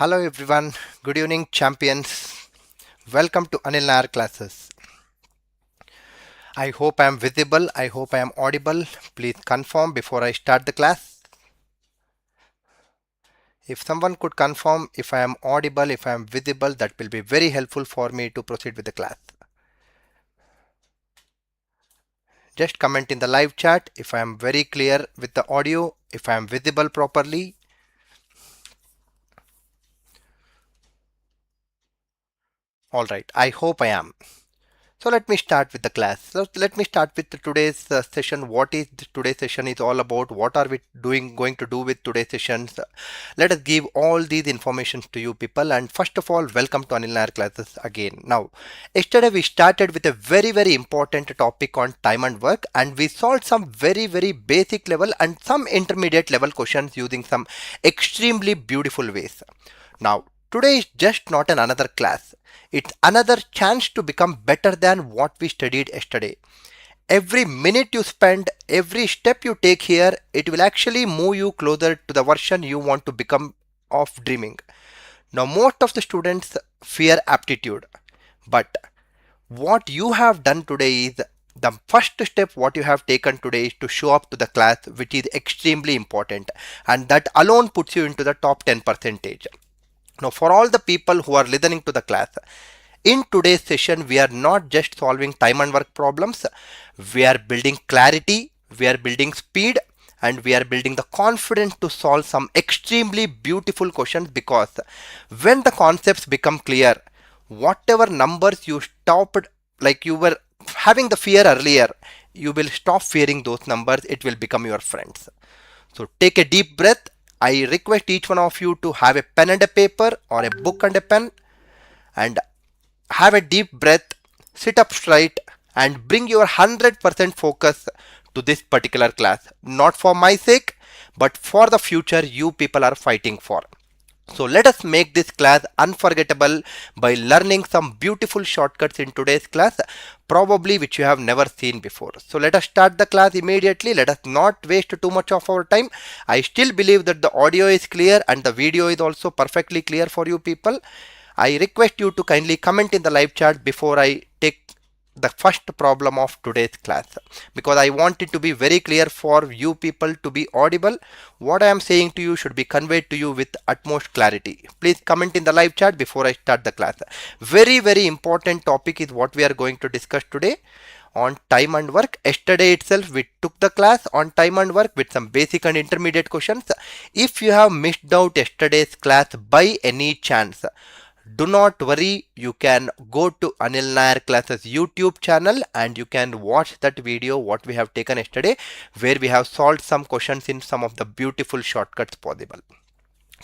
Hello everyone, good evening champions. Welcome to Anil Nair classes. I hope I am visible, I hope I am audible. Please confirm before I start the class. If someone could confirm if I am audible, if I am visible, that will be very helpful for me to proceed with the class. Just comment in the live chat if I am very clear with the audio, if I am visible properly. Alright, I hope I am. So let me start with the class. So let me start with today's session. What is today's session is all about? What are we going to do with today's sessions? Let us give all these informations to you people. And first of all, welcome to Anil Nair classes again. Now, yesterday we started with a very important topic on time and work, and we solved some very basic level and some intermediate level questions using some extremely beautiful ways. Now, today is just not another class. It's another chance to become better than what we studied yesterday. Every minute you spend, every step you take here, it will actually move you closer to the version you want to become of dreaming. Now, most of the students fear aptitude, but what you have done today is the first step. What you have taken today is to show up to the class, which is extremely important, and that alone puts you into the top 10 percentage. Now, for all the people who are listening to the class, in today's session, we are not just solving time and work problems. We are building clarity, we are building speed, and we are building the confidence to solve some extremely beautiful questions, because when the concepts become clear, whatever numbers you stopped, like you were having the fear earlier, you will stop fearing those numbers. It will become your friends. So take a deep breath. I request each one of you to have a pen and a paper or a book and a pen, and have a deep breath, sit up straight, and bring your 100% focus to this particular class. Not for my sake, but for the future you people are fighting for. So let us make this class unforgettable by learning some beautiful shortcuts in today's class, probably which you have never seen before. So let us start the class immediately. Let us not waste too much of our time. I still believe that the audio is clear and the video is also perfectly clear for you people. I request you to kindly comment in the live chat before I take the first problem of today's class, because I want it to be very clear for you people to be audible. What I am saying to you should be conveyed to you with utmost clarity. Please comment in the live chat before I start the class. Very important topic is what we are going to discuss today on time and work. Yesterday itself we took the class on time and work with some basic and intermediate questions. If you have missed out yesterday's class by any chance, do not worry, you can go to Anil Nair classes YouTube channel and you can watch that video what we have taken yesterday, where we have solved some questions in some of the beautiful shortcuts possible.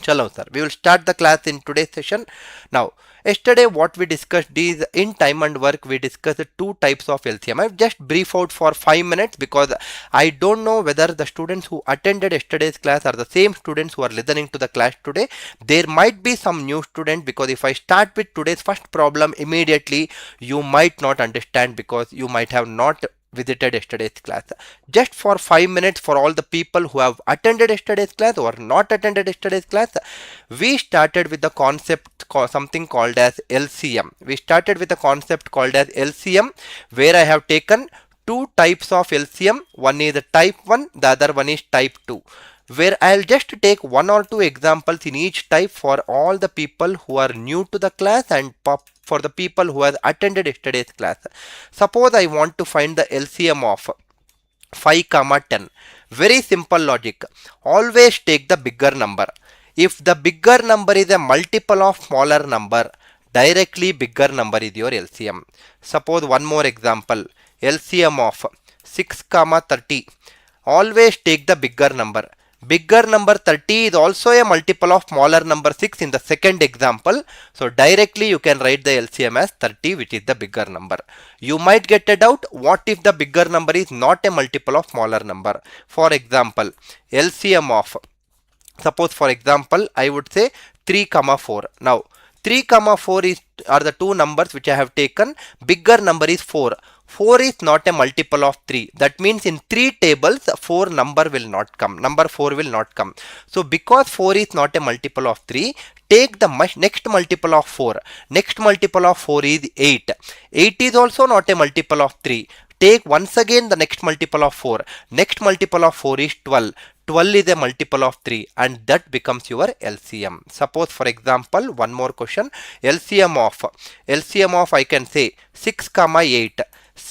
Chalo sir, we will start the class in today's session. Now, yesterday what we discussed is in time and work we discussed two types of LCM. I've just brief out for 5 minutes because I don't know whether the students who attended yesterday's class are the same students who are listening to the class today. There might be some new student, because if I start with today's first problem immediately, you might not understand because you might have not visited yesterday's class. Just for 5 minutes, for all the people who have attended yesterday's class or not attended yesterday's class, we started with the concept something called as LCM. We started with a concept called as LCM, where I have taken two types of LCM. One is the type 1, the other one is type 2, where I'll just take one or two examples in each type for all the people who are new to the class and for the people who have attended yesterday's class. Suppose I want to find the LCM of 5, 10. Very simple logic. Always take the bigger number. If the bigger number is a multiple of smaller number, directly bigger number is your LCM. Suppose one more example. LCM of 6, 30. Always take the bigger number. Bigger number 30 is also a multiple of smaller number 6 in the second example. So directly you can write the LCM as 30, which is the bigger number. You might get a doubt, what if the bigger number is not a multiple of smaller number? For example, LCM of, suppose for example, I would say 3, 4. Now 3, 4 are the two numbers which I have taken. Bigger number is 4. 4 is not a multiple of 3. That means in 3 tables 4 number will not come. Number 4 will not come. So because 4 is not a multiple of 3, take the next multiple of 4. Next multiple of 4 is 8. 8 is also not a multiple of 3. Take once again the next multiple of 4. Next multiple of 4 is 12. 12 is a multiple of 3 and that becomes your LCM. Suppose for example one more question. LCM of I can say 6 comma 8.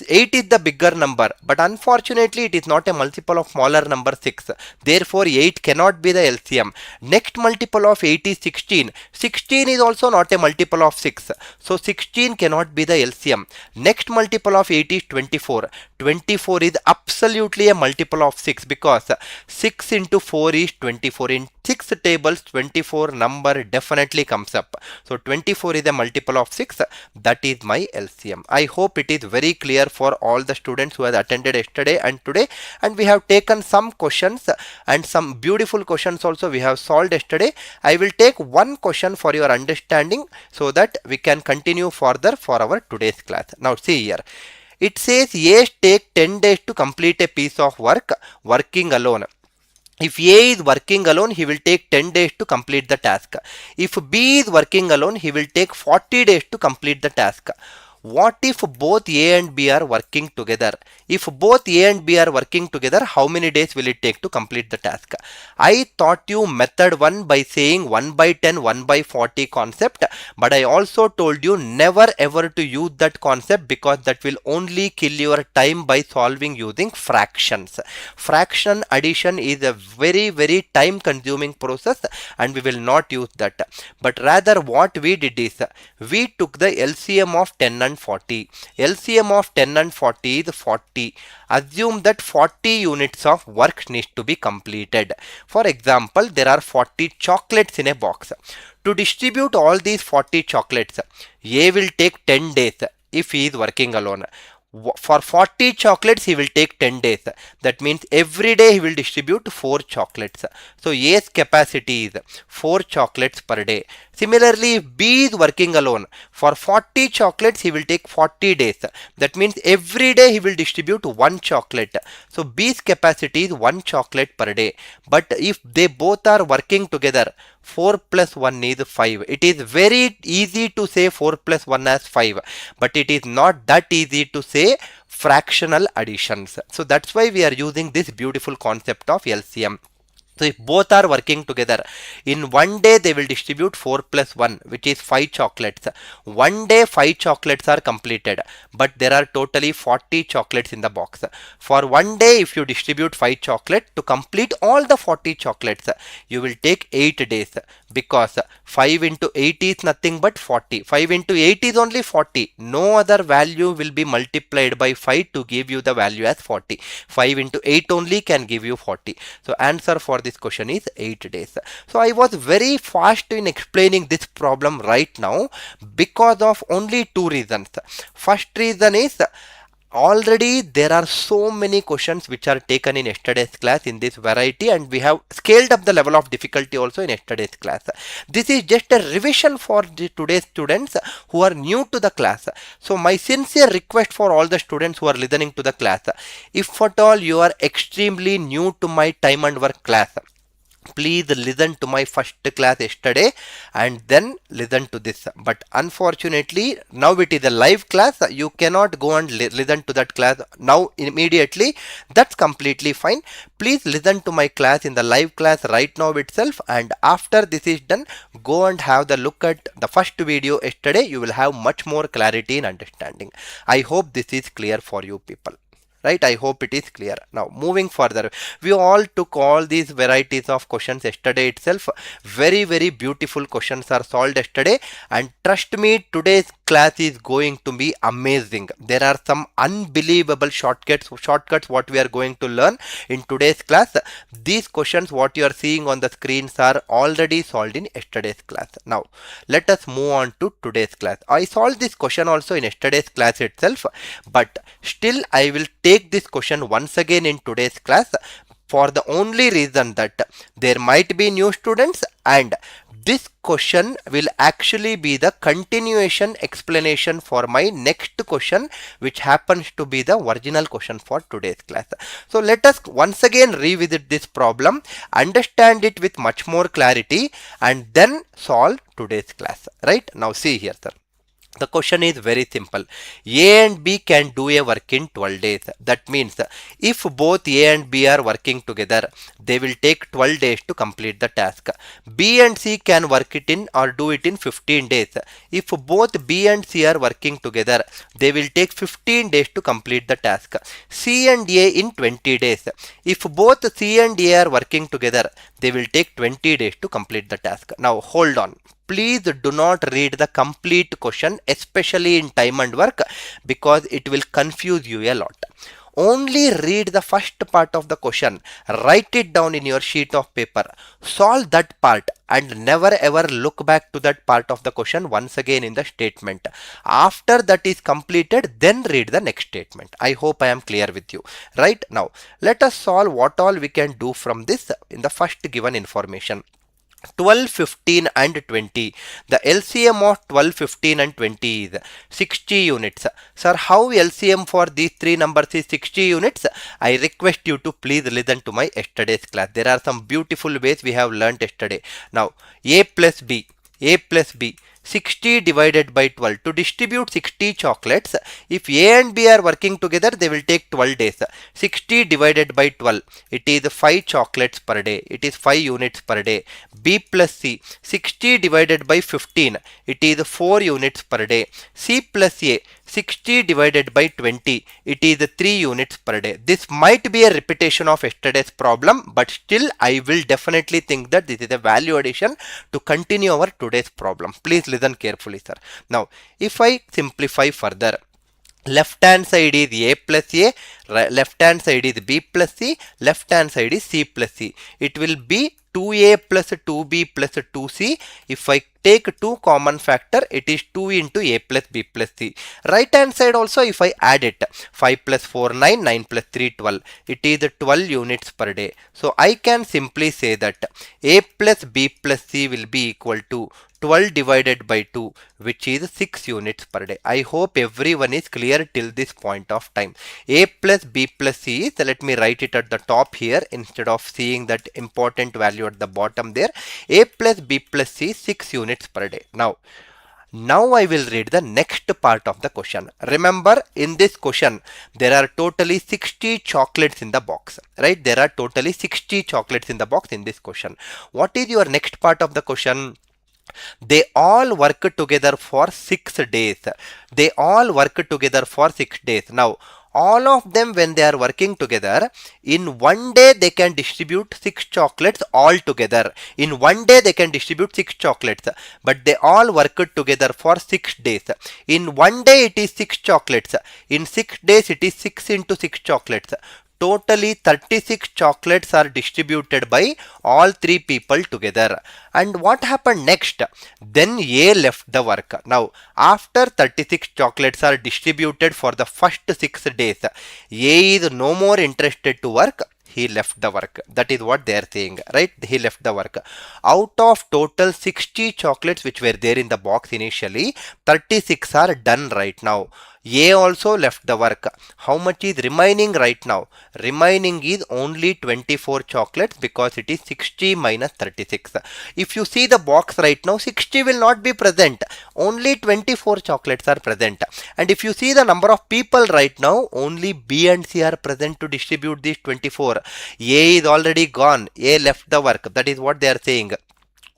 8 is the bigger number, but unfortunately it is not a multiple of smaller number 6. Therefore 8 cannot be the LCM. Next multiple of 8 is 16. 16 is also not a multiple of 6. So 16 cannot be the LCM. Next multiple of 8 is 24. 24 is absolutely a multiple of 6 because 6 into 4 is 24. In 6 tables 24 number definitely comes up. So 24 is a multiple of 6. That is my LCM. I hope it is very clear for all the students who have attended yesterday and today, and we have taken some questions and some beautiful questions also we have solved yesterday. I will take one question for your understanding so that we can continue further for our today's class. Now see here. It says A take 10 days to complete a piece of work working alone. If A is working alone, he will take 10 days to complete the task. If B is working alone, he will take 40 days to complete the task. What if both A and B are working together? If both A and B are working together, how many days will it take to complete the task? I taught you method 1 by saying 1 by 10, 1 by 40 concept, but I also told you never ever to use that concept because that will only kill your time by solving using fractions. Fraction addition is a very time consuming process and we will not use that. But rather what we did is we took the LCM of 10 and 40. LCM of 10 and 40 is 40. Assume that 40 units of work needs to be completed. For example, there are 40 chocolates in a box. To distribute all these 40 chocolates, A will take 10 days if he is working alone. For 40 chocolates, he will take 10 days. That means every day he will distribute 4 chocolates. So A's capacity is 4 chocolates per day. Similarly, if B is working alone, for 40 chocolates, he will take 40 days. That means every day he will distribute 1 chocolate. So B's capacity is 1 chocolate per day. But if they both are working together, 4 plus 1 is 5. It is very easy to say 4 plus 1 as 5, but it is not that easy to say fractional additions. So that's why we are using this beautiful concept of LCM. So if both are working together, in one day they will distribute 4 plus 1, which is 5 chocolates. One day 5 chocolates are completed, but there are totally 40 chocolates in the box. For one day, if you distribute 5 chocolates, to complete all the 40 chocolates, you will take 8 days because 5 into 8 is nothing but 40. 5 into 8 is only 40. No other value will be multiplied by 5 to give you the value as 40. 5 into 8 only can give you 40. So answer for this question is 8 days. So I was very fast in explaining this problem right now because of only 2 reasons. First reason is already there are so many questions which are taken in yesterday's class in this variety, and we have scaled up the level of difficulty also in yesterday's class. This is just a revision for today's students who are new to the class. So my sincere request for all the students who are listening to the class, if at all you are extremely new to my time and work class, please listen to my first class yesterday and then listen to this. But unfortunately now it is a live class, you cannot go and listen to that class now immediately. That's completely fine. Please listen to my class in the live class right now itself, and after this is done, go and have the look at the first video yesterday. You will have much more clarity in understanding. I hope this is clear for you people. Right, I hope it is clear. Now moving further, we all took all these varieties of questions yesterday itself. Very beautiful questions are solved yesterday, and trust me, today's class is going to be amazing. There are some unbelievable shortcuts what we are going to learn in today's class. These questions what you are seeing on the screens are already solved in yesterday's class. Now let us move on to today's class. I solved this question also in yesterday's class itself, but still I will take this question once again in today's class for the only reason that there might be new students, and this question will actually be the continuation explanation for my next question, which happens to be the original question for today's class. So let us once again revisit this problem, understand it with much more clarity, and then solve today's class. Right? Now see here, sir. The question is very simple. A and B can do a work in 12 days. That means if both A and B are working together, they will take 12 days to complete the task. B and C can work it in or do it in 15 days. If both B and C are working together, they will take 15 days to complete the task. C and A in 20 days. If both C and A are working together, they will take 20 days to complete the task. Now hold on. Please do not read the complete question, especially in time and work, because it will confuse you a lot. Only read the first part of the question, write it down in your sheet of paper, solve that part, and never ever look back to that part of the question once again in the statement. After that is completed, then read the next statement. I hope I am clear with you. Right? Now, let us solve what all we can do from this in the first given information. 12, 15 and 20. The LCM of 12, 15 and 20 is 60 units. Sir, how LCM for these three numbers is 60 units? I request you to please listen to my yesterday's class. There are some beautiful ways we have learnt yesterday. Now, A plus B. 60 divided by 12. To distribute 60 chocolates, if A and B are working together, they will take 12 days. 60 divided by 12, it is 5 chocolates per day. It is 5 units per day. B plus C, 60 divided by 15, it is 4 units per day. C plus A, 60 divided by 20, it is 3 units per day. This might be a repetition of yesterday's problem, but still I will definitely think that this is a value addition to continue our today's problem. Please listen carefully, sir. Now, if I simplify further, left hand side is A plus A, left hand side is B plus C, left hand side is C plus C. It will be 2A plus 2B plus 2C. If I take 2 common factor, it is 2 into A plus B plus C. Right hand side also, if I add it, 5 plus 4, 9, 9 plus 3, 12. It is 12 units per day. So I can simply say that A plus B plus C will be equal to 12 divided by 2, which is 6 units per day. I hope everyone is clear till this point of time. A plus B plus C is, let me write it at the top here instead of seeing that important value at the bottom there. A plus B plus C, 6 units per day. Now I will read the next part of the question. Remember, in this question, there are totally 60 chocolates in the box, right? There are totally 60 chocolates in the box in this question. What is your next part of the question? They all work together for 6 days. They all work together for 6 days. Now, all of them, when they are working together, in one day they can distribute 6 chocolates all together. In one day they can distribute 6 chocolates, but they all work together for 6 days. In one day it is 6 chocolates. In 6 days it is 6 into 6 chocolates. Totally 36 chocolates are distributed by all 3 people together. And what happened next? Then A left the work. Now, after 36 chocolates are distributed for the first 6 days, A is no more interested to work. He left the work. That is what they are saying, right? He left the work. Out of total 60 chocolates which were there in the box initially, 36 are done right now. A also left the work. How much is remaining right now? Remaining is only 24 chocolates because it is 60 minus 36. If you see the box right now, 60 will not be present. Only 24 chocolates are present. And if you see the number of people right now, only B and C are present to distribute these 24. A is already gone. A left the work. That is what they are saying.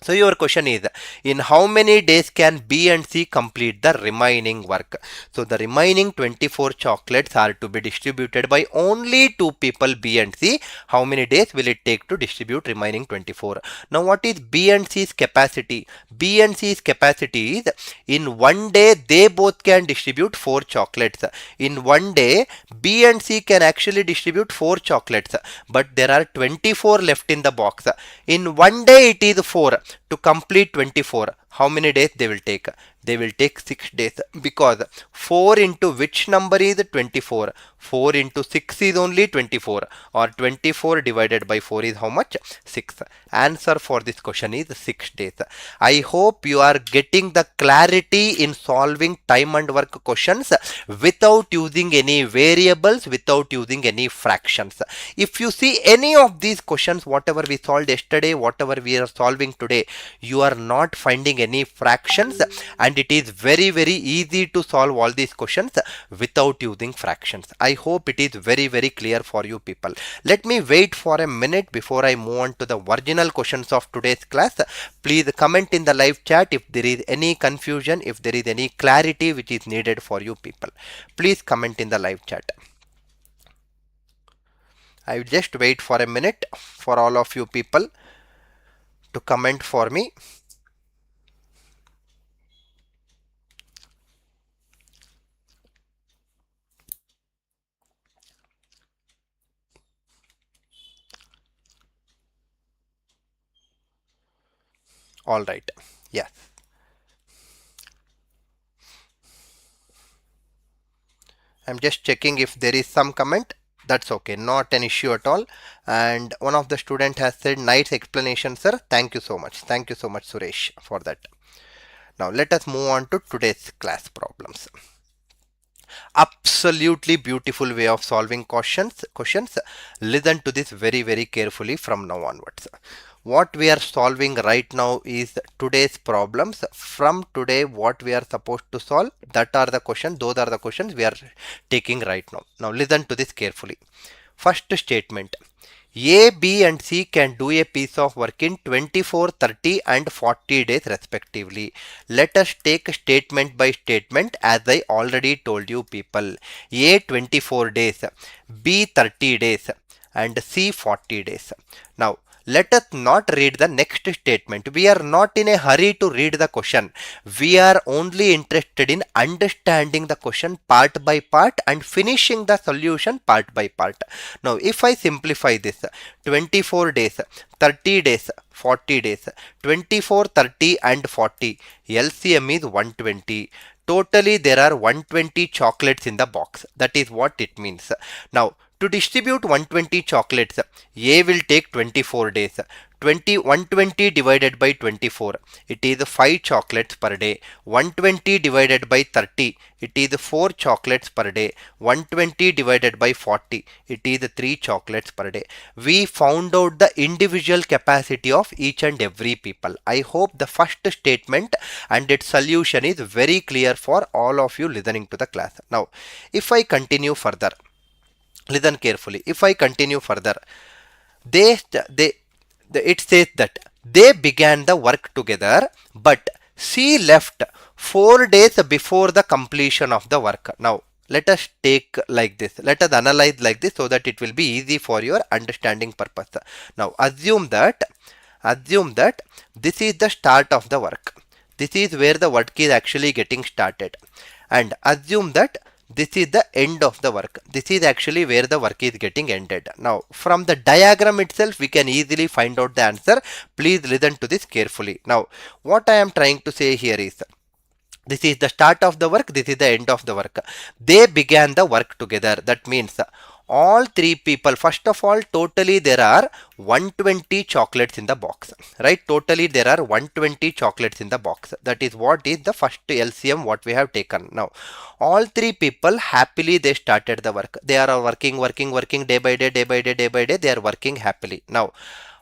So your question is, in how many days can B and C complete the remaining work? So the remaining 24 chocolates are to be distributed by only 2 people, B and C. How many days will it take to distribute remaining 24? Now what is B and C's capacity? B and C's capacity is, in one day they both can distribute 4 chocolates. In one day B and C can actually distribute 4 chocolates, but there are 24 left in the box. In one day it is 4. To complete 24, How many days they will take? They will take 6 days, because 4 into which number is 24? 4 into 6 is only 24, or 24 divided by 4 is how much? 6. Answer for this question is 6 days. I hope you are getting the clarity in solving time and work questions without using any variables, without using any fractions. If you see any of these questions, whatever we solved yesterday, whatever we are solving today, you are not finding any fractions, and it is very easy to solve all these questions without using fractions. I hope it is very clear for you people. Let me wait for a minute before I move on to the original questions of today's class. Please comment in the live chat if there is any confusion, if there is any clarity which is needed for you people. Please comment in the live chat. I will just wait for a minute for all of you people to comment for me. All right. Yes. I'm just checking if there is some comment. That's okay. Not an issue at all. And one of the student has said nice explanation, sir. Thank you so much. Thank you so much, Suresh, for that. Now let us move on to today's class problems. Absolutely beautiful way of solving questions. Listen to this very carefully from now onwards. What we are solving right now is today's problems. From today, what we are supposed to solve, that are the questions, those are the questions we are taking right now. Now listen to this carefully. First statement: A, B and C can do a piece of work in 24, 30 and 40 days respectively. Let us take statement by statement, as I already told you people. A 24 days, B 30 days and C 40 days. Now let us not read the next statement. We are not in a hurry to read the question. We are only interested in understanding the question part by part and finishing the solution part by part. Now, if I simplify this, 24 days, 30 days, 40 days, 24, 30 and 40, LCM is 120. Totally, there are 120 chocolates in the box. That is what it means. Now, to distribute 120 chocolates, A will take 24 days. 120 divided by 24, it is 5 chocolates per day. 120 divided by 30, it is 4 chocolates per day. 120 divided by 40, it is 3 chocolates per day. We found out the individual capacity of each and every people. I hope the first statement and its solution is very clear for all of you listening to the class. Now, if I continue further, listen carefully. If I continue further, it says that they began the work together, but she left 4 days before the completion of the work. Now, let us take like this. Let us analyze like this so that it will be easy for your understanding purpose. Now, assume that this is the start of the work. This is where the work is actually getting started. And assume that this is the end of the work. This is actually where the work is getting ended. Now, from the diagram itself, we can easily find out the answer. Please listen to this carefully. Now, what I am trying to say here is, this is the start of the work, this is the end of the work. They began the work together. That means all 3 people, first of all, totally there are 120 chocolates in the box, right? Totally there are 120 chocolates in the box. That is what is the first LCM what we have taken. Now, all 3 people happily they started the work. They are working day by day, they are working happily. Now,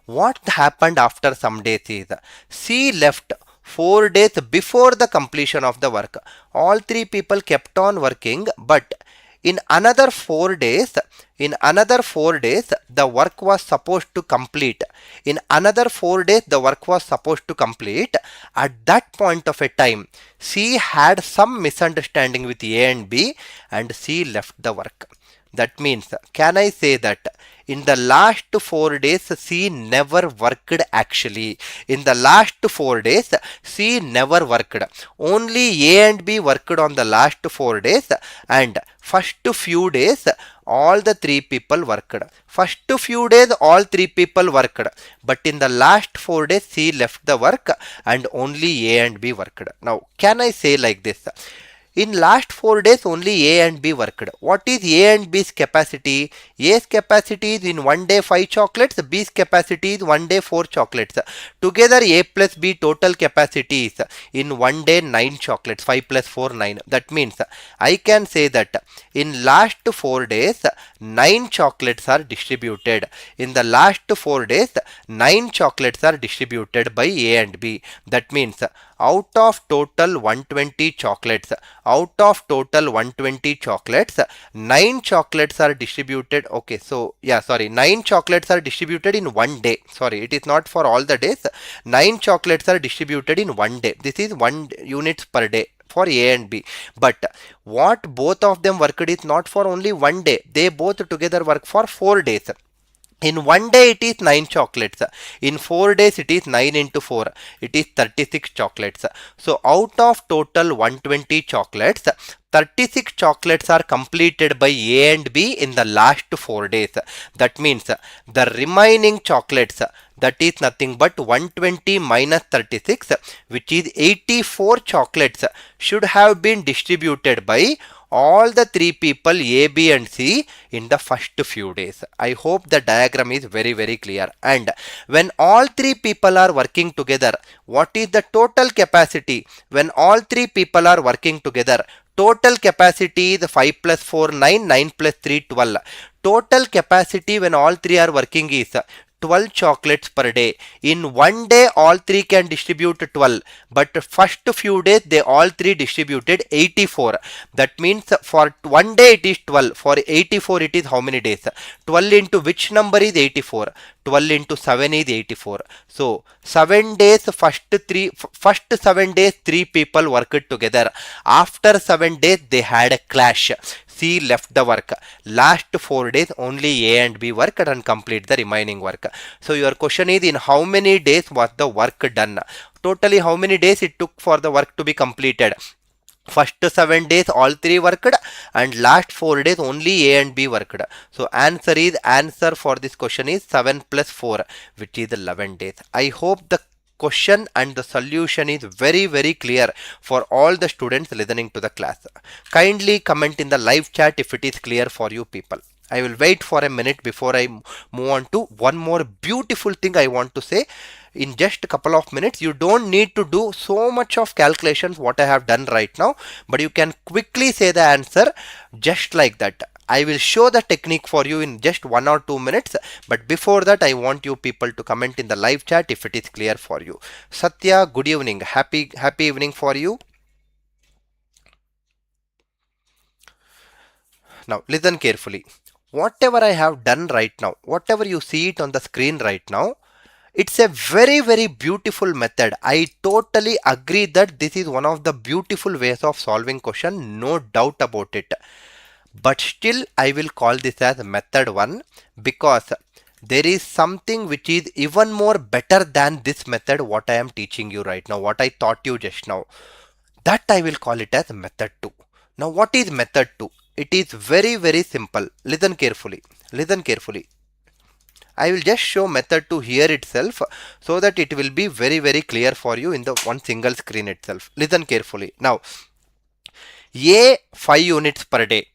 what happened after some days is, she left 4 days before the completion of the work. All 3 people kept on working, but in another 4 days, the work was supposed to complete. In another 4 days, the work was supposed to complete. At that point of a time, she had some misunderstanding with A and B, and she left the work. That means, can I say that in the last 4 days, she never worked actually. In the last 4 days, she never worked. Only A and B worked on the last 4 days, and First few days all the three people worked. First few days all three people worked, but in the last 4 days C left the work and only A and B worked. Now can I say like this? In last 4 days only A and B worked. What is A and B's capacity? A's capacity is in one day 5 chocolates, B's capacity is one day 4 chocolates. Together A plus B total capacity is in one day 9 chocolates. 5 plus 4 9. That means I can say that in last 4 days 9 chocolates are distributed. In the last 4 days 9 chocolates are distributed by A and B. That means out of total 120 chocolates, 9 chocolates are distributed. Okay, so yeah, sorry, 9 chocolates are distributed in one day. Sorry, it is not for all the days. 9 chocolates are distributed in one day. This is 1 units per day for A and B. But what both of them worked is not for only one day. They both together work for 4 days. In one day it is 9 chocolates. In 4 days it is 9 into 4. It is 36 chocolates. So out of total 120 chocolates, 36 chocolates are completed by A and B in the last 4 days. That means the remaining chocolates, that is nothing but 120 minus 36, which is 84 chocolates, should have been distributed by all the three people A, B and C in the first few days. I hope the diagram is very clear. And when all three people are working together, what is the total capacity? When all three people are working together, total capacity is 5 plus 4 9, 9 plus 3 12. Total capacity when all three are working is 12 chocolates per day. In one day all three can distribute 12, but first few days they all three distributed 84. That means for one day it is 12, for 84 it is how many days? 12 into which number is 84? 12 into 7 is 84. So 7 days, first 7 days 3 people worked together. After 7 days they had a clash. C left the work. Last 4 days only A and B worked and complete the remaining work. So your question is, in how many days was the work done? Totally how many days it took for the work to be completed? First 7 days all three worked and last 4 days only A and B worked. So answer for this question is 7 plus 4, which is 11 days. I hope the question and the solution is very clear for all the students listening to the class. Kindly comment in the live chat if it is clear for you people. I will wait for a minute before I move on to one more beautiful thing I want to say. In just a couple of minutes, you don't need to do so much of calculations what I have done right now, but you can quickly say the answer just like that. I will show the technique for you in just 1 or 2 minutes, but before that I want you people to comment in the live chat if it is clear for you. Satya, good evening. Happy evening for you. Now listen carefully. Whatever I have done right now, whatever you see it on the screen right now, it's a very beautiful method. I totally agree that this is one of the beautiful ways of solving question, no doubt about it. But still I will call this as method 1 because there is something which is even more better than this method what I am teaching you right now, what I taught you just now. That I will call it as method 2. Now what is method 2? It is very simple. Listen carefully. I will just show method 2 here itself so that it will be very clear for you in the one single screen itself. Listen carefully. Now A 5 units per day.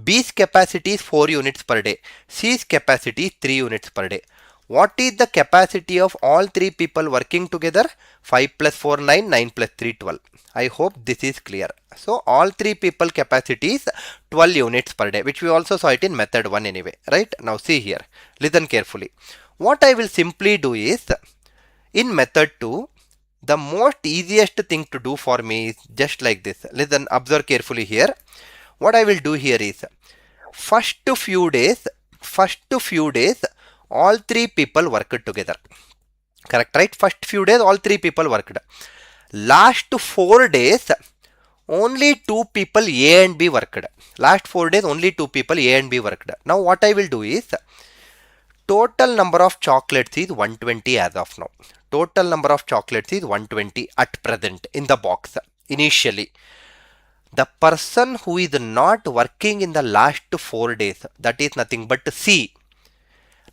B's capacity is 4 units per day. C's capacity is 3 units per day. What is the capacity of all 3 people working together? 5 plus 4 9, 9 plus 3 12. I hope this is clear. So all 3 people capacity is 12 units per day, which we also saw it in method 1 anyway, right? Now see here, listen carefully. What I will simply do is, in method 2, the most easiest thing to do for me is just like this. Listen, observe carefully here. What I will do here is, first few days, all 3 people worked together. Correct, right? First few days, all 3 people worked. Last 4 days, only 2 people A and B worked. Last 4 days, only 2 people A and B worked. Now what I will do is, total number of chocolates is 120 as of now. Total number of chocolates is 120 at present in the box initially. The person who is not working in the last 4 days, that is nothing but C.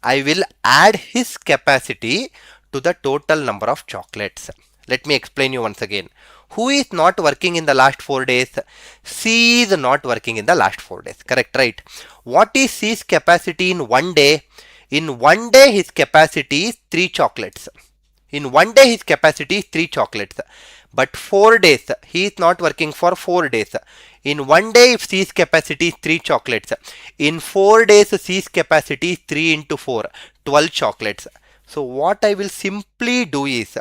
I will add his capacity to the total number of chocolates. Let me explain you once again. Who is not working in the last 4 days? C is not working in the last 4 days. Correct, right? What is C's capacity in 1 day? In 1 day, his capacity is 3 chocolates. In 1 day, his capacity is 3 chocolates. But 4 days, he is not working for 4 days. In 1 day, if C's capacity is 3 chocolates, in 4 days, C's capacity is 3 into 4, 12 chocolates. So what I will simply do is,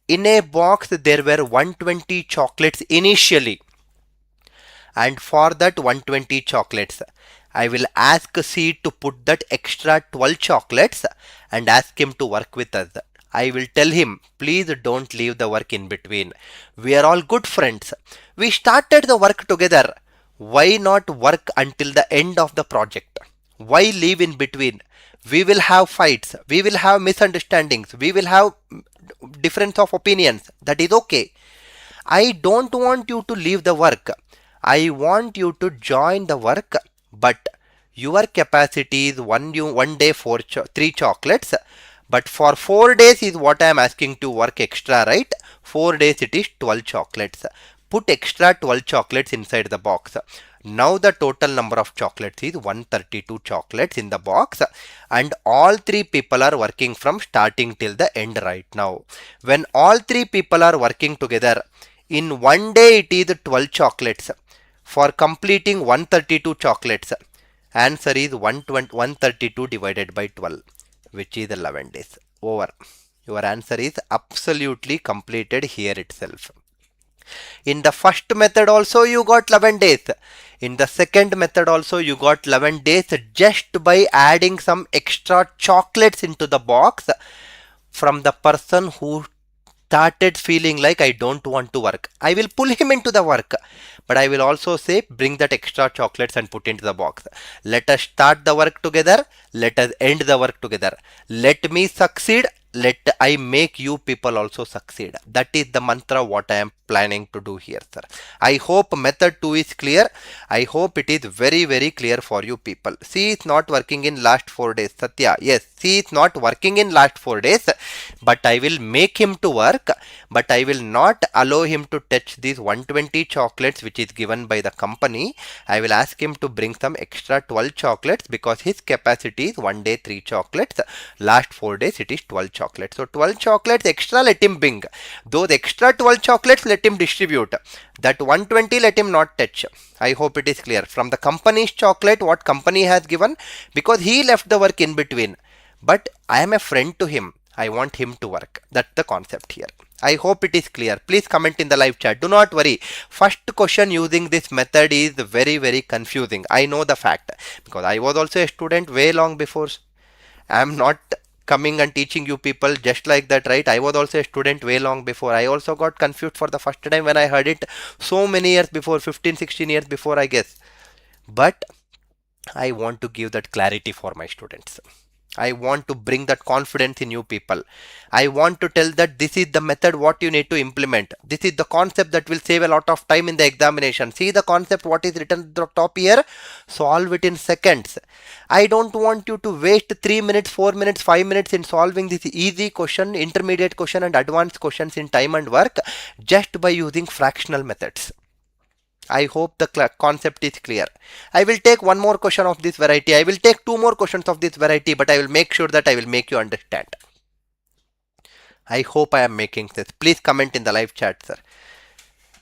in a box, there were 120 chocolates initially. And for that 120 chocolates, I will ask C to put that extra 12 chocolates and ask him to work with us. I will tell him, please don't leave the work in between. We are all good friends. We started the work together. Why not work until the end of the project? Why leave in between? We will have fights. We will have misunderstandings. We will have difference of opinions. That is okay. I don't want you to leave the work. I want you to join the work, but your capacity is 1 day 3 chocolates. But for 4 days is what I am asking to work extra, right? 4 days it is 12 chocolates. Put extra 12 chocolates inside the box. Now the total number of chocolates is 132 chocolates in the box, and all 3 people are working from starting till the end right now. When all 3 people are working together, in 1 day it is 12 chocolates. For completing 132 chocolates, answer is 132 divided by 12, which is 11 days. Over. Your answer is absolutely completed here itself. In the first method also you got 11 days. In the second method also you got 11 days just by adding some extra chocolates into the box from the person who started feeling like I don't want to work. I will pull him into the work, but I will also say bring that extra chocolates and put into the box. Let us start the work together. Let us end the work together. Let me succeed. Let I make you people also succeed. That is the mantra what I am planning to do here, sir. I hope method 2 is clear. I hope it is very, very clear for you people. C is not working in last 4 days. Satya, yes, C is not working in last 4 days, but I will make him to work, but I will not allow him to touch these 120 chocolates which is given by the company. I will ask him to bring some extra 12 chocolates because his capacity is 1 day 3 chocolates. Last 4 days it is 12 chocolates. So 12 chocolates extra let him bring. Those extra 12 chocolates let him distribute. That 120 let him not touch. I hope it is clear. From the company's chocolate, what company has given, because he left the work in between. But I am a friend to him. I want him to work. That's the concept here. I hope it is clear. Please comment in the live chat. Do not worry. First question using this method is very, very confusing. I know the fact because I was also a student way long before. I am not coming and teaching you people just like that, right? I was also a student way long before. I also got confused for the first time when I heard it so many years before, 15-16 years before, I guess. But I want to give that clarity for my students. I want to bring that confidence in you people. I want to tell that this is the method what you need to implement. This is the concept that will save a lot of time in the examination. See the concept what is written at the top here. Solve it in seconds. I don't want you to waste 3 minutes, 4 minutes, 5 minutes in solving this easy question, intermediate question and advanced questions in time and work just by using fractional methods. I hope the concept is clear. I will take one more question of this variety. I will take 2 more questions of this variety, but I will make sure that I will make you understand. I hope I am making sense. Please comment in the live chat, sir.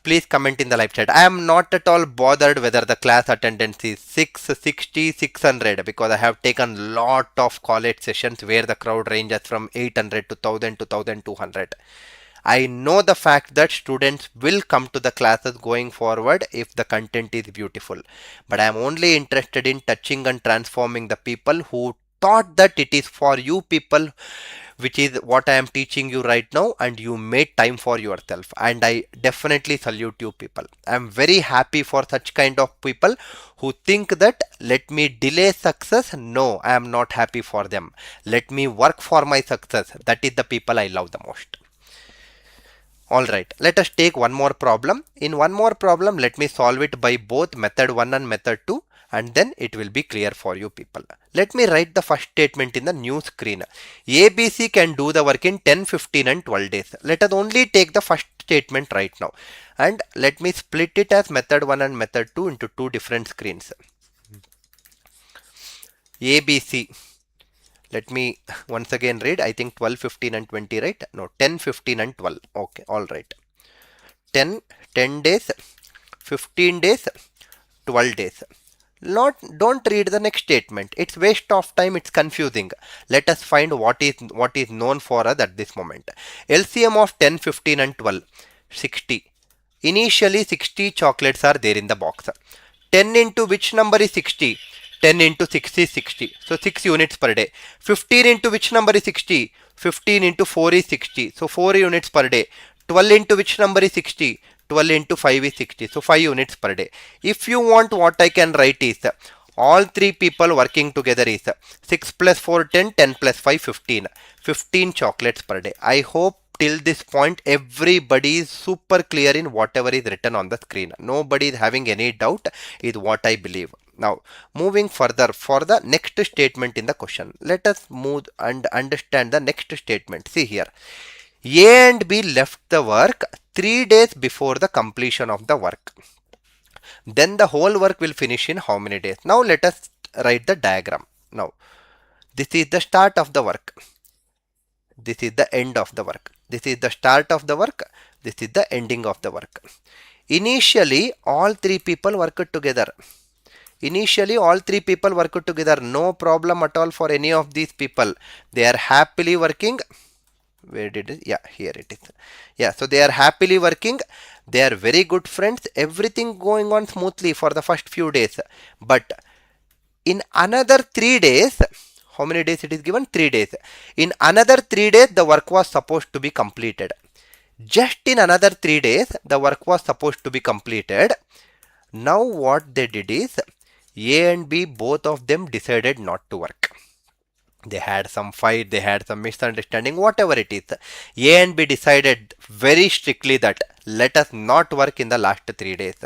Please comment in the live chat. I am not at all bothered whether the class attendance is 660, 600 because I have taken lot of college sessions where the crowd ranges from 800 to 1000 to 1200. I know the fact that students will come to the classes going forward if the content is beautiful. But I am only interested in touching and transforming the people who thought that it is for you people, which is what I am teaching you right now, and you made time for yourself. And I definitely salute you people. I am very happy for such kind of people who think that let me delay success. No, I am not happy for them. Let me work for my success. That is the people I love the most. Alright, let us take one more problem. In one more problem, let me solve it by both method 1 and method 2, and then it will be clear for you people. Let me write the first statement in the new screen. ABC can do the work in 10, 15 and 12 days. Let us only take the first statement right now. And let me split it as method 1 and method 2 into two different screens. ABC. Let me once again read. I think 12, 15 and 20, right? No, 10, 15 and 12. Okay, alright. 10 days, 15 days, 12 days. Don't read the next statement. It's waste of time. It's confusing. Let us find what is known for us at this moment. LCM of 10, 15 and 12, 60. Initially 60 chocolates are there in the box. 10 into which number is 60? 10 into 6 is 60. So 6 units per day. 15 into which number is 60? 15 into 4 is 60. So 4 units per day. 12 into which number is 60? 12 into 5 is 60. So 5 units per day. If you want, what I can write is all three people working together is 6 plus 4 10, 10 plus 5 15. 15 chocolates per day. I hope till this point everybody is super clear in whatever is written on the screen. Nobody is having any doubt is what I believe. Now moving further for the next statement in the question. Let us move and understand the next statement. See here. A and B left the work 3 days before the completion of the work. Then the whole work will finish in how many days? Now let us write the diagram. Now this is the start of the work. This is the end of the work. This is the start of the work. This is the ending of the work. Initially all three people worked together. Initially all three people worked together. No problem at all for any of these people. They are happily working. Where did it? Yeah, here it is. Yeah, so they are happily working. They are very good friends. Everything going on smoothly for the first few days. But in another 3 days, how many days it is given? 3 days. In another 3 days, the work was supposed to be completed. Just in another 3 days, the work was supposed to be completed. Now what they did is, A and B, both of them decided not to work. They had some fight, they had some misunderstanding, whatever it is. A and B decided very strictly that let us not work in the last 3 days.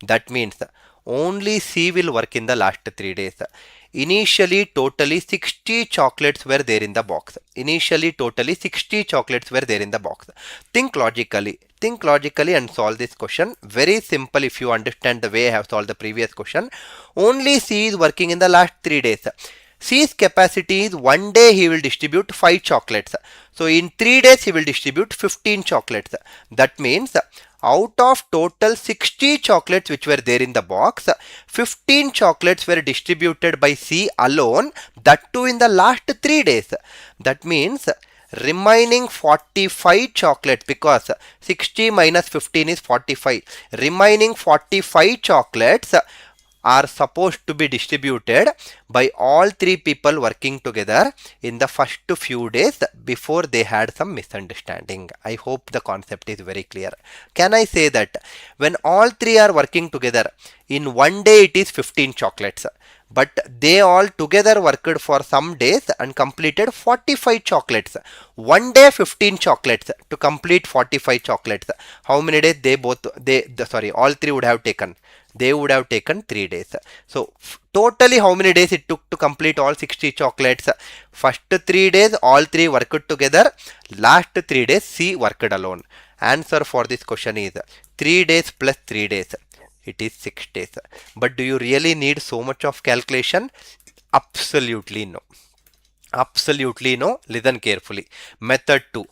That means only C will work in the last 3 days. Initially, totally 60 chocolates were there in the box. Initially, totally 60 chocolates were there in the box. Think logically. Think logically and solve this question. Very simple if you understand the way I have solved the previous question. Only C is working in the last 3 days. C's capacity is one day he will distribute 5 chocolates. So in 3 days he will distribute 15 chocolates. That means out of total 60 chocolates which were there in the box, 15 chocolates were distributed by C alone, that too in the last 3 days. That means remaining 45 chocolates, because 60 minus 15 is 45. Remaining 45 chocolates are supposed to be distributed by all three people working together in the first few days before they had some misunderstanding. I hope the concept is very clear. Can I say that when all three are working together, in one day it is 15 chocolates, but they all together worked for some days and completed 45 chocolates. One day 15 chocolates to complete 45 chocolates. How many days all three would have taken? They would have taken 3 days. So totally how many days it took to complete all 60 chocolates? First 3 days all three worked together. Last 3 days C worked alone. Answer for this question is 3 days plus 3 days. It is 6 days. But do you really need so much of calculation? Absolutely no. Absolutely no. Listen carefully. Method 2.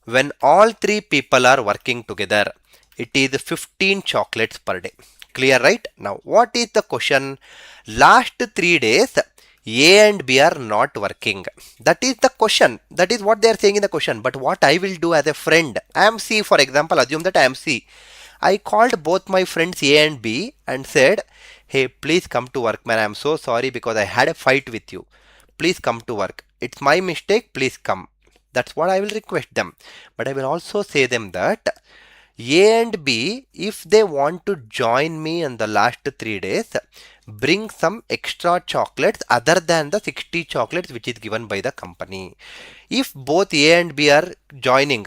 When all three people are working together, it is 15 chocolates per day. Clear, right? Now what is the question? Last 3 days A and B are not working. That is the question. That is what they are saying in the question. But what I will do as a friend, I am C, for example, assume that I am C. I called both my friends A and B and said, hey, please come to work, man. I am so sorry because I had a fight with you. Please come to work. It's my mistake. Please come. That's what I will request them. But I will also say them that A and B, if they want to join me in the last 3 days, bring some extra chocolates other than the 60 chocolates which is given by the company. If both A and B are joining,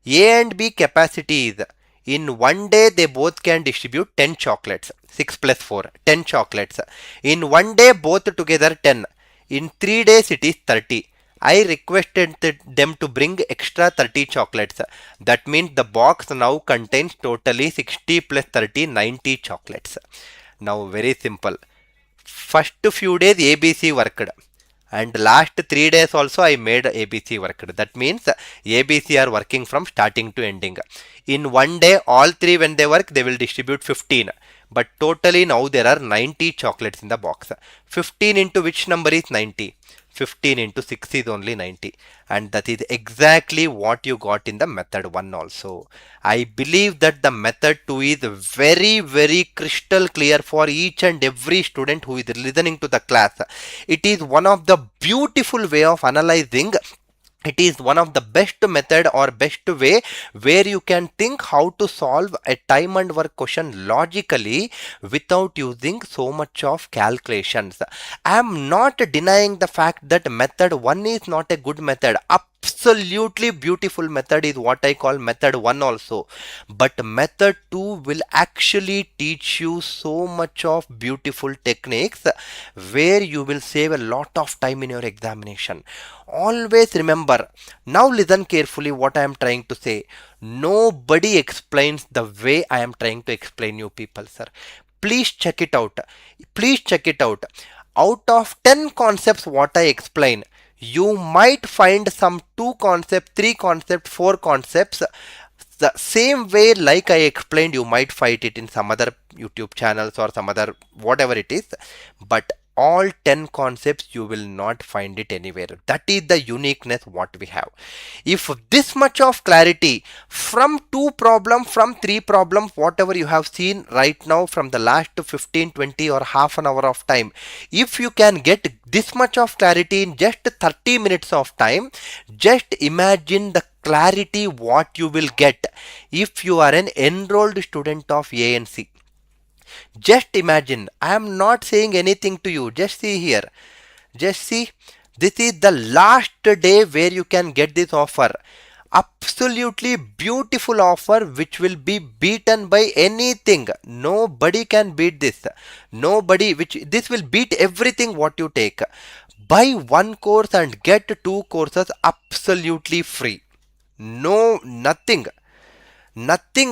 A and B capacity is, in one day they both can distribute 10 chocolates. 6 plus 4, 10 chocolates. In one day both together 10. In 3 days it is 30. I requested them to bring extra 30 chocolates. That means the box now contains totally 60 plus 30, 90 chocolates. Now very simple. First few days ABC worked, and last 3 days also I made ABC worked. That means ABC are working from starting to ending. In one day all three when they work they will distribute 15, but totally now there are 90 chocolates in the box. 15 into which number is 90? 15 into 6 is only 90, and that is exactly what you got in the method 1 also. I believe that the method 2 is very crystal clear for each and every student who is listening to the class. It is one of the beautiful way of analyzing. It is one of the best method or best way where you can think how to solve a time and work question logically without using so much of calculations. I am not denying the fact that method 1 is not a good method. Absolutely beautiful method is what I call method 1 also. But method 2 will actually teach you so much of beautiful techniques where you will save a lot of time in your examination. Always remember, now listen carefully what I am trying to say. Nobody explains the way I am trying to explain you people, sir. Please check it out. Please check it out. Out of 10 concepts what I explain, you might find some 2 concepts, 3 concepts, 4 concepts. The same way like I explained, you might find it in some other YouTube channels or some other whatever it is. But all 10 concepts you will not find it anywhere. That is the uniqueness what we have. If this much of clarity from 2 problems, from 3 problems, whatever you have seen right now from the last 15, 20 or half an hour of time, if you can get this much of clarity in just 30 minutes of time, just imagine the clarity what you will get if you are an enrolled student of ANC. Just imagine, I am not saying anything to you. Just see here. Just see. This is the last day where you can get this offer. Absolutely beautiful offer which will be beaten by anything. Nobody can beat this. Nobody, this will beat everything what you take. Buy one course and get 2 courses absolutely free. No, nothing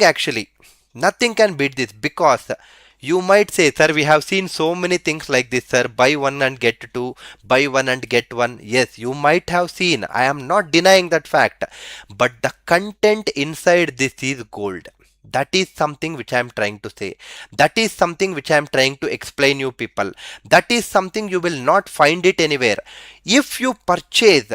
actually. Nothing can beat this, because you might say, sir, we have seen so many things like this, sir. Buy one and get 2, buy one and get 1. Yes, you might have seen. I am not denying that fact. But the content inside this is gold. That is something which I am trying to say. That is something which I am trying to explain you people. That is something you will not find it anywhere. If you purchase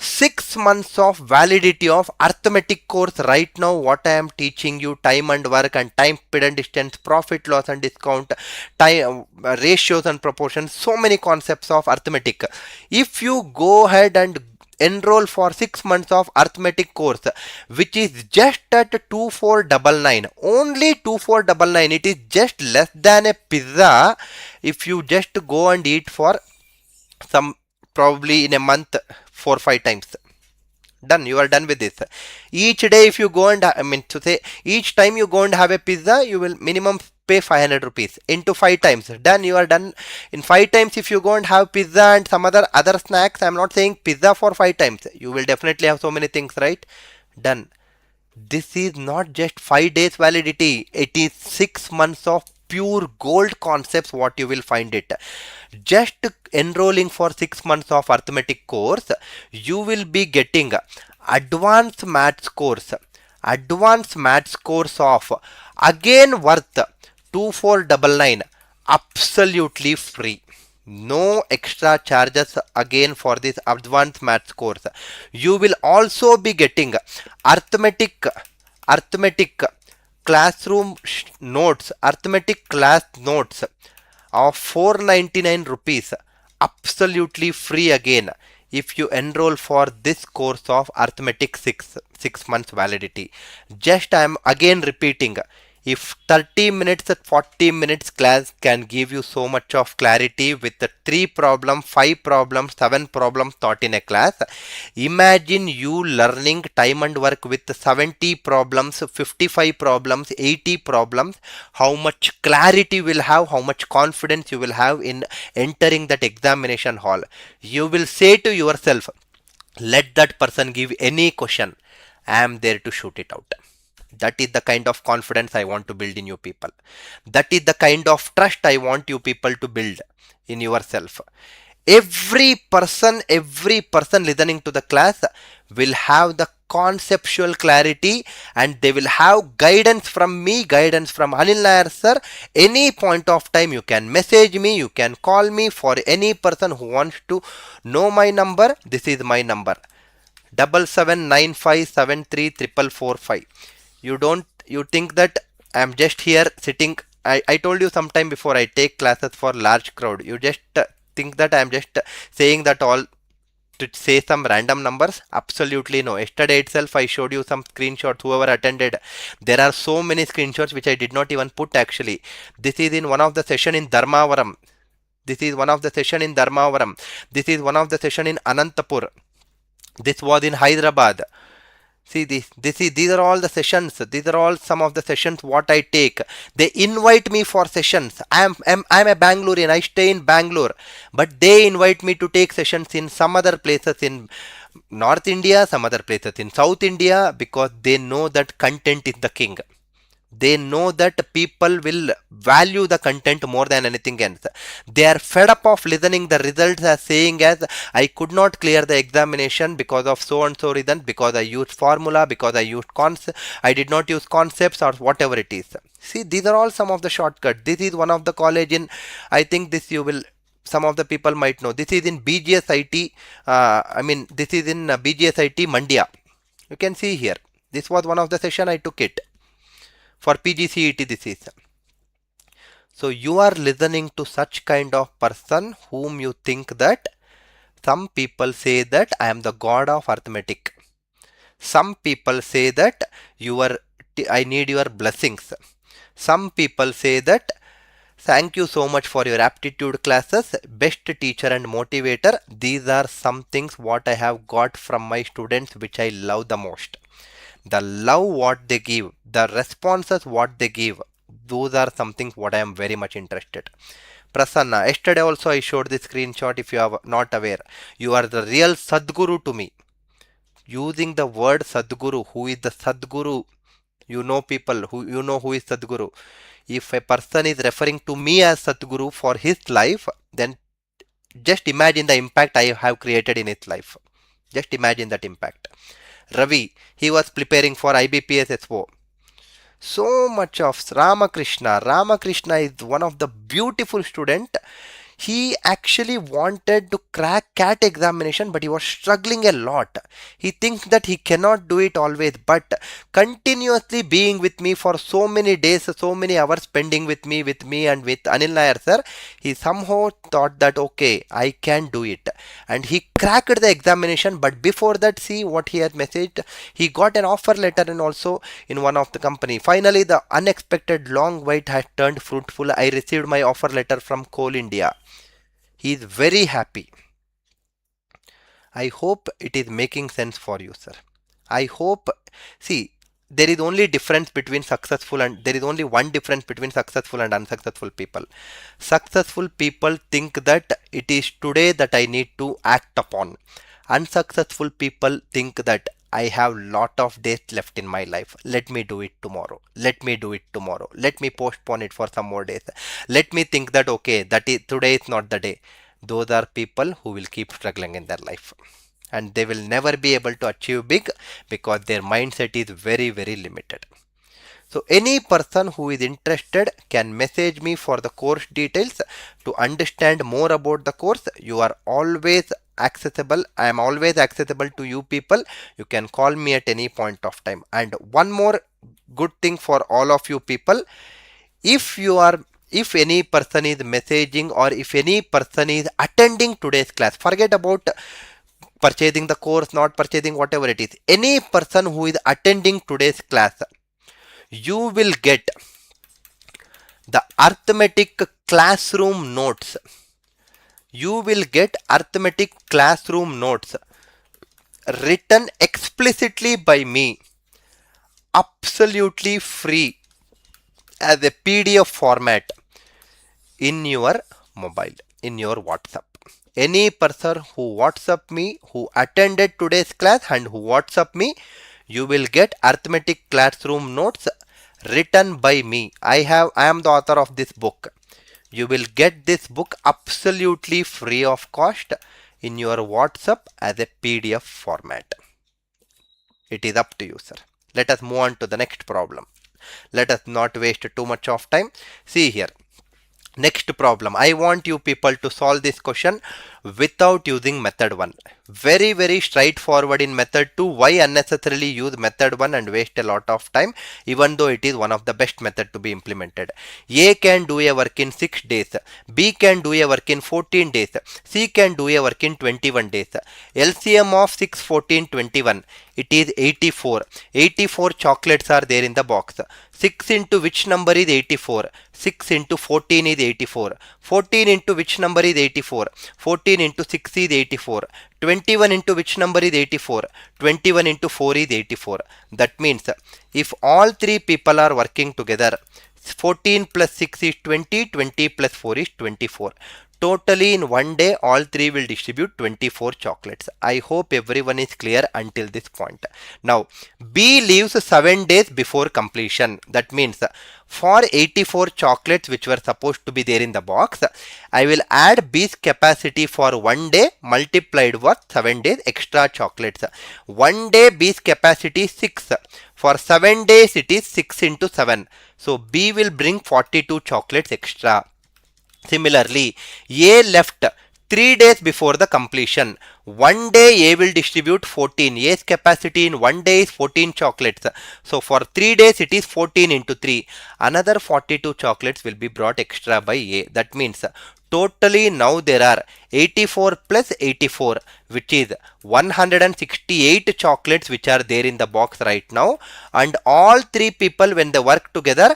6 months of validity of arithmetic course right now, what I am teaching you, time and work and time, period and distance, profit, loss and discount, time, ratios and proportions, so many concepts of arithmetic. If you go ahead and enroll for 6 months of arithmetic course, which is just at 2499, only 2499, it is just less than a pizza if you just go and eat for some, probably in a month 4-5 times. Done, you are done with this. Each day if you go and, each time you go and have a pizza, you will minimum pay 500 rupees into 5 times. Done, you are done. In 5 times if you go and have pizza and some other snacks, I am not saying pizza for 5 times. You will definitely have so many things, right? Done. This is not just 5 days validity. It is 6 months of pure gold concepts what you will find it. Just enrolling for 6 months of arithmetic course, you will be getting advanced maths course of again worth 2499, absolutely free. No extra charges again for this advanced maths course. You will also be getting arithmetic classroom notes, arithmetic class notes of 499 rupees, absolutely free again if you enroll for this course of arithmetic 6 months validity. Just I am again repeating, If 30 minutes, 40 minutes class can give you so much of clarity with the 3 problems, 5 problems, 7 problems taught in a class, imagine you learning time and work with 70 problems, 55 problems, 80 problems, how much clarity you will have, how much confidence you will have in entering that examination hall. You will say to yourself, let that person give any question, I am there to shoot it out. That is the kind of confidence I want to build in you people. That is the kind of trust I want you people to build in yourself. Every person listening to the class will have the conceptual clarity, and they will have guidance from me, guidance from Anil Nair sir. Any point of time you can message me, you can call me. For any person who wants to know my number, this is my number, 7795734445. You think that I'm just here sitting. I told you sometime before, I take classes for large crowd. You just think that I'm just saying that all to say some random numbers. Absolutely no. Yesterday itself I showed you some screenshots. Whoever attended, there are so many screenshots which I did not even put actually. This is in one of the session in Dharmavaram. This is one of the session in Dharmavaram. This is one of the session in Anantapur. This was in Hyderabad. See these are all the sessions. These are all some of the sessions what I take. They invite me for sessions. I'm a Bangalorean. I stay in Bangalore, but they invite me to take sessions in some other places in North India, some other places in South India, because they know that content is the king. They know that people will value the content more than anything else. They are fed up of listening the results as saying as, I could not clear the examination because of so and so reason, because I used formula, because I used I did not use concepts, or whatever it is. See, these are all some of the shortcuts. This is one of the college in, I think this you will, some of the people might know. This is in BGSIT. This is in BGSIT Mandya. You can see here. This was one of the session I took it. For PGCET this is. So you are listening to such kind of person whom you think that, some people say that I am the god of arithmetic. Some people say that I need your blessings. Some people say that thank you so much for your aptitude classes, best teacher and motivator. These are some things what I have got from my students which I love the most. The love what they give, the responses what they give, those are something what I am very much interested. Prasanna, yesterday also I showed this screenshot. If you are not aware, you are the real Sadguru to me. Using the word Sadguru, who is the Sadguru? You know people who is Sadguru. If a person is referring to me as Sadguru for his life, then just imagine the impact I have created in his life. Just imagine that impact. Ravi, he was preparing for IBPS SO. So much of Ramakrishna. Ramakrishna is one of the beautiful student. He actually wanted to crack CAT examination, but he was struggling a lot. He thinks that he cannot do it always, but continuously being with me for so many days, so many hours spending with me and with Anil Nair sir, he somehow thought that okay, I can do it. And he cracked the examination, but before that, see what he had messaged. He got an offer letter and also in one of the company. Finally, the unexpected long wait had turned fruitful. I received my offer letter from Coal India. He is very happy. I hope it is making sense for you, sir. I hope, see, there is only difference between successful and there is only one difference between successful and unsuccessful people. Successful people think that it is today that I need to act upon. Unsuccessful people think that I have lot of days left in my life. Let me do it tomorrow. Let me do it tomorrow. Let me postpone it for some more days. Let me think that okay, today is not the day. Those are people who will keep struggling in their life, and they will never be able to achieve big because their mindset is very, very limited. So any person who is interested can message me for the course details to understand more about the course. You are always accessible. I am always accessible to you people. You can call me at any point of time. And one more good thing for all of you people, if any person is messaging or if any person is attending today's class, forget about purchasing the course, not purchasing, whatever it is. Any person who is attending today's class, you will get the arithmetic classroom notes. You will get arithmetic classroom notes written explicitly by me, absolutely free, as a PDF format in your mobile, in your WhatsApp. Any person who WhatsApp me, who attended today's class and who WhatsApp me, you will get arithmetic classroom notes written by me. I am the author of this book. You will get this book absolutely free of cost in your WhatsApp as a PDF format. It is up to you, sir. Let us move on to the next problem. Let us not waste too much of time. See here. Next problem. I want you people to solve this question without using method 1. Very straightforward in method 2. Why unnecessarily use method 1 and waste a lot of time, even though it is one of the best method to be implemented. A can do a work in 6 days. B can do a work in 14 days. C can do a work in 21 days. LCM of 6, 14, 21. It is 84. 84 chocolates are there in the box. 6 into which number is 84? 6 into 14 is 84. 14 into which number is 84? 14 into 6 is 84. 21 into which number is 84? 21 into 4 is 84. That means if all three people are working together, 14 plus 6 is 20, 20 plus 4 is 24. Totally in one day, all three will distribute 24 chocolates. I hope everyone is clear until this point. Now, B leaves 7 days before completion. That means for 84 chocolates which were supposed to be there in the box, I will add B's capacity for 1 day multiplied with 7 days extra chocolates. 1 day B's capacity is 6. For 7 days it is 6 into 7. So B will bring 42 chocolates extra. Similarly, A left 3 days before the completion. 1 day A will distribute 14. A's capacity in 1 day is 14 chocolates. So for 3 days it is 14 into 3. Another 42 chocolates will be brought extra by A. That means totally now there are 84 plus 84, which is 168 chocolates which are there in the box right now. And all three people, when they work together,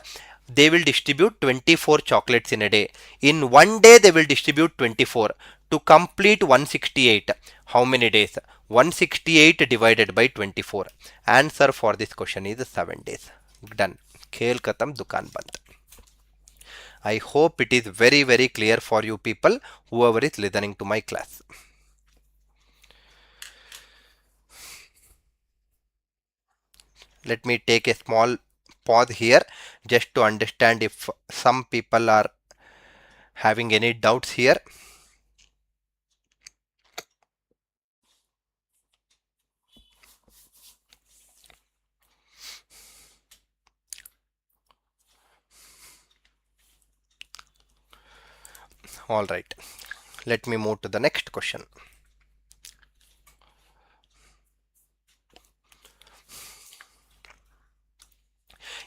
they will distribute 24 chocolates in a day. In 1 day they will distribute 24. To complete 168, how many days? 168 divided by 24. Answer for this question is 7 days. Done. Khel khatam, dukaan band. I hope it is very clear for you people, whoever is listening to my class. Let me take a small pause here just to understand if some people are having any doubts here. All right, let me move to the next question.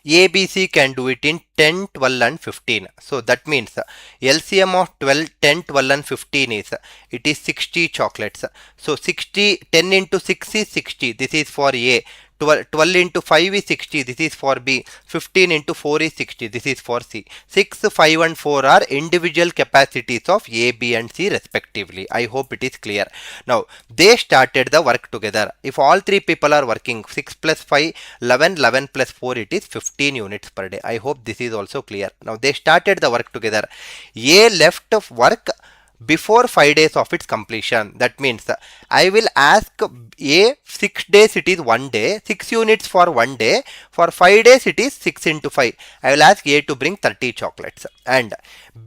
ABC can do it in 10, 12 and 15. So that means LCM of 12, 10, 12 and 15 is, it is 60 chocolates. So 60, 10 into 6 is 60. This is for A. 12 into 5 is 60. This is for B. 15 into 4 is 60. This is for C. 6, 5 and 4 are individual capacities of A, B and C respectively. I hope it is clear. Now, they started the work together. If all three people are working, 6 plus 5, 11, 11 plus 4, it is 15 units per day. I hope this is also clear. Now, they started the work together. A left work before 5 days of its completion. That means I will ask A, 6 days it is 1 day, 6 units for 1 day, for 5 days it is 6 into 5. I will ask A to bring 30 chocolates. And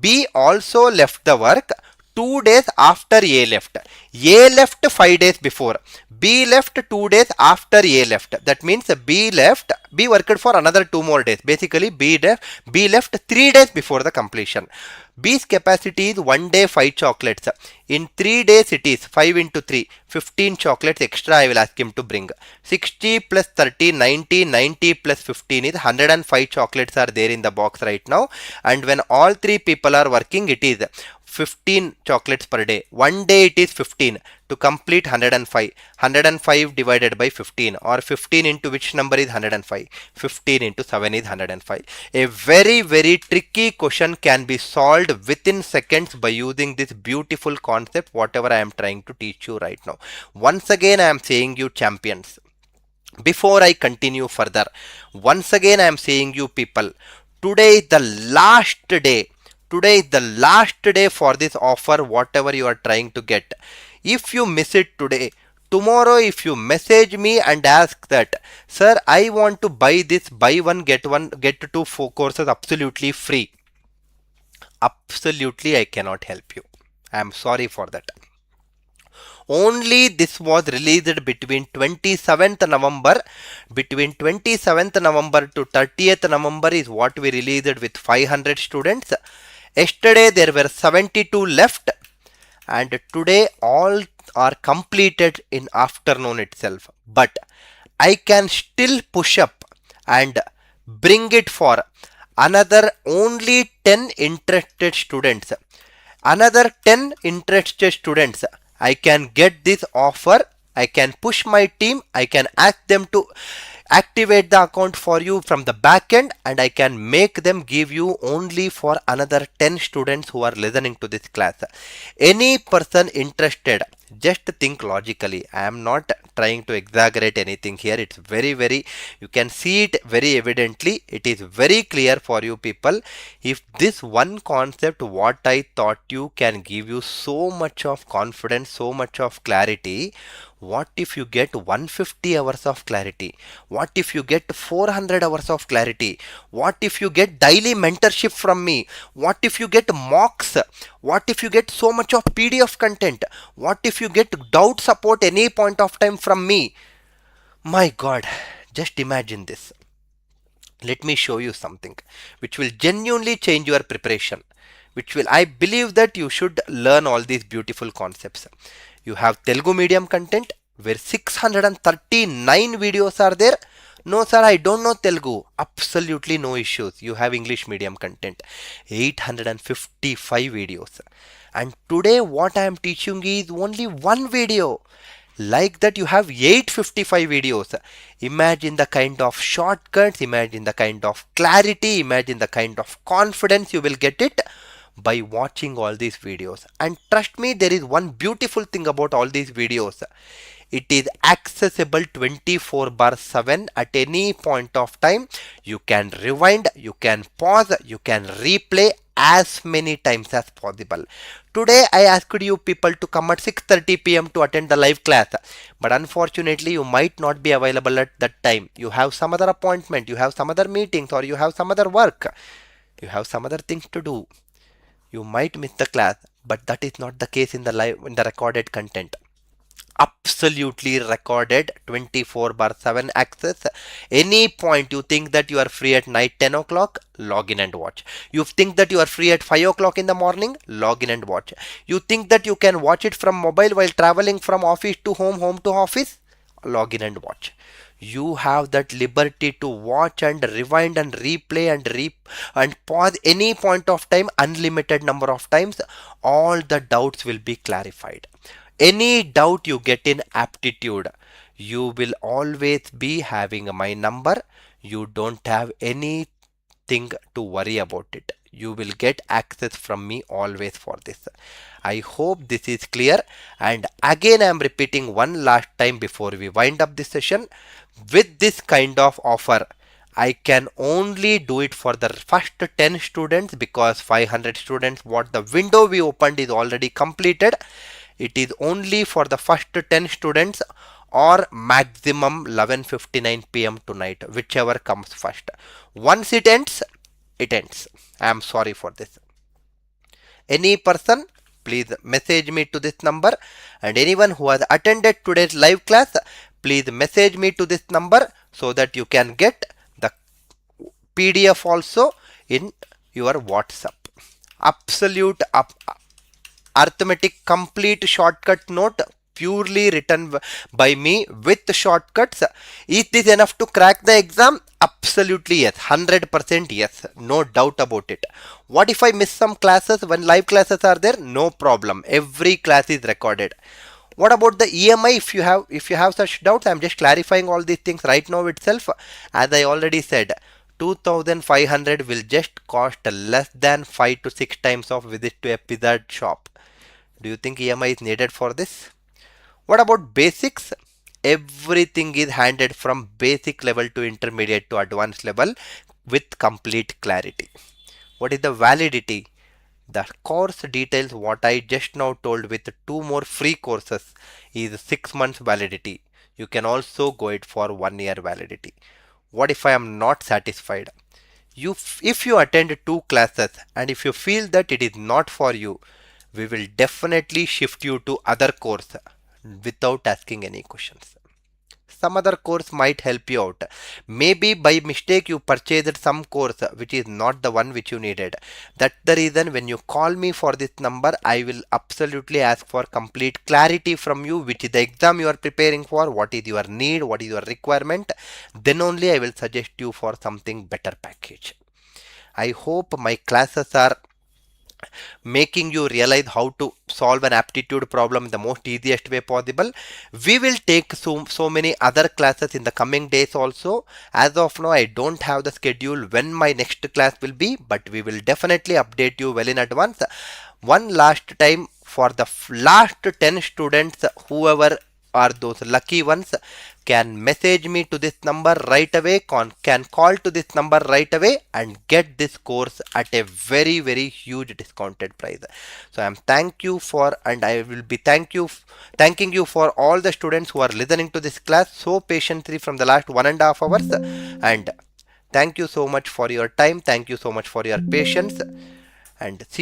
B also left the work 2 days after A left. A left 5 days before. B left 2 days after A left. That means B worked for another 2 more days. Basically B left 3 days before the completion. B's capacity is 1 day 5 chocolates. In 3 days it is 5 into 3, 15 chocolates extra I will ask him to bring. 60 plus 30, 90, 90 plus 15 is 105 chocolates are there in the box right now. And when all three people are working, it is 15 chocolates per day. One day it is 15. To complete 105. 105 divided by 15, or 15 into which number is 105? 15 into 7 is 105. A very, very tricky question can be solved within seconds by using this beautiful concept, whatever I am trying to teach you right now. Once again, I am saying you champions. Before I continue further, once again I am saying you people, today is the last day. Today is the last day for this offer, whatever you are trying to get. If you miss it today, tomorrow if you message me and ask that, sir, I want to buy this, buy one, get two, four courses absolutely free. Absolutely, I cannot help you. I am sorry for that. Only this was released between 27th November. Between 27th November to 30th November is what we released with 500 students. Yesterday there were 72 left, and today all are completed in afternoon itself. But I can still push up and bring it for another only 10 interested students. Another 10 interested students, I can get this offer. I can push my team. I can ask them to activate the account for you from the back end, and I can make them give you only for another 10 students who are listening to this class. Any person interested, just think logically. I am not trying to exaggerate anything here. It's very, very, you can see it very evidently. It is very clear for you people. If this one concept, what I taught you, can give you so much of confidence, so much of clarity, what if you get 150 hours of clarity? What if you get 400 hours of clarity? What if you get daily mentorship from me? What if you get mocks? What if you get so much of PDF content? What if you get doubt support any point of time from me? My God, just imagine this. Let me show you something which will genuinely change your preparation. I believe that you should learn all these beautiful concepts. You have Telugu medium content where 639 videos are there. No sir, I don't know Telugu. Absolutely no issues. You have English medium content, 855 videos. And today what I am teaching is only one video. Like that you have 855 videos. Imagine the kind of shortcuts, imagine the kind of clarity, imagine the kind of confidence you will get it by watching all these videos. And trust me, there is one beautiful thing about all these videos. It is accessible 24/7 at any point of time. You can rewind, you can pause, you can replay as many times as possible. Today I asked you people to come at 6:30 p.m. to attend the live class, but unfortunately you might not be available at that time. You have some other appointment, you have some other meetings, or you have some other work, you have some other things to do. You might miss the class, but that is not the case in the recorded content. Absolutely recorded, 24/7 access. Any point you think that you are free at night 10 o'clock, log in and watch. You think that you are free at 5 o'clock in the morning, log in and watch. You think that you can watch it from mobile while traveling from office to home, home to office, log in and watch. You have that liberty to watch and rewind and replay and pause any point of time, unlimited number of times. All the doubts will be clarified. Any doubt you get in aptitude, you will always be having my number. You don't have anything to worry about it. You will get access from me always for this. I hope this is clear, and again I am repeating one last time before we wind up this session. With this kind of offer, I can only do it for the first 10 students, because 500 students, what the window we opened is already completed. It is only for the first 10 students, or maximum 11:59 p.m. tonight, whichever comes first. Once it ends, it ends. I am sorry for this. Any person, please message me to this number, and anyone who has attended today's live class, please message me to this number so that you can get the PDF also in your WhatsApp. Absolute arithmetic complete shortcut note purely written by me with shortcuts. Is this enough to crack the exam? Absolutely yes, 100% yes, no doubt about it. What if I miss some classes when live classes are there? No problem. Every class is recorded. What about the EMI? If you have such doubts, I'm just clarifying all these things right now itself. As I already said, 2500 will just cost less than 5 to 6 times of visit to a pizza shop. Do you think EMI is needed for this? What about basics? Everything is handed from basic level to intermediate to advanced level with complete clarity. What is the validity? The course details what I just now told with two more free courses is 6 months validity. You can also go it for 1 year validity. What if I am not satisfied? If you attend 2 classes and if you feel that it is not for you, we will definitely shift you to other course without asking any questions. Some other course might help you out. Maybe by mistake you purchased some course which is not the one which you needed. That's the reason when you call me for this number, I will absolutely ask for complete clarity from you, which is the exam you are preparing for, what is your need, what is your requirement. Then only I will suggest you for something better package. I hope my classes are making you realize how to solve an aptitude problem in the most easiest way possible. We will take so many other classes in the coming days also. As of now, I don't have the schedule when my next class will be, but we will definitely update you well in advance. One last time, for the last 10 students, whoever are those lucky ones, can message me to this number right away, can call to this number right away and get this course at a very huge discounted price. So I'm thank you for, and I will be thanking you for all the students who are listening to this class so patiently from the last 1.5 hours. And thank you so much for your time. Thank you so much for your patience, and see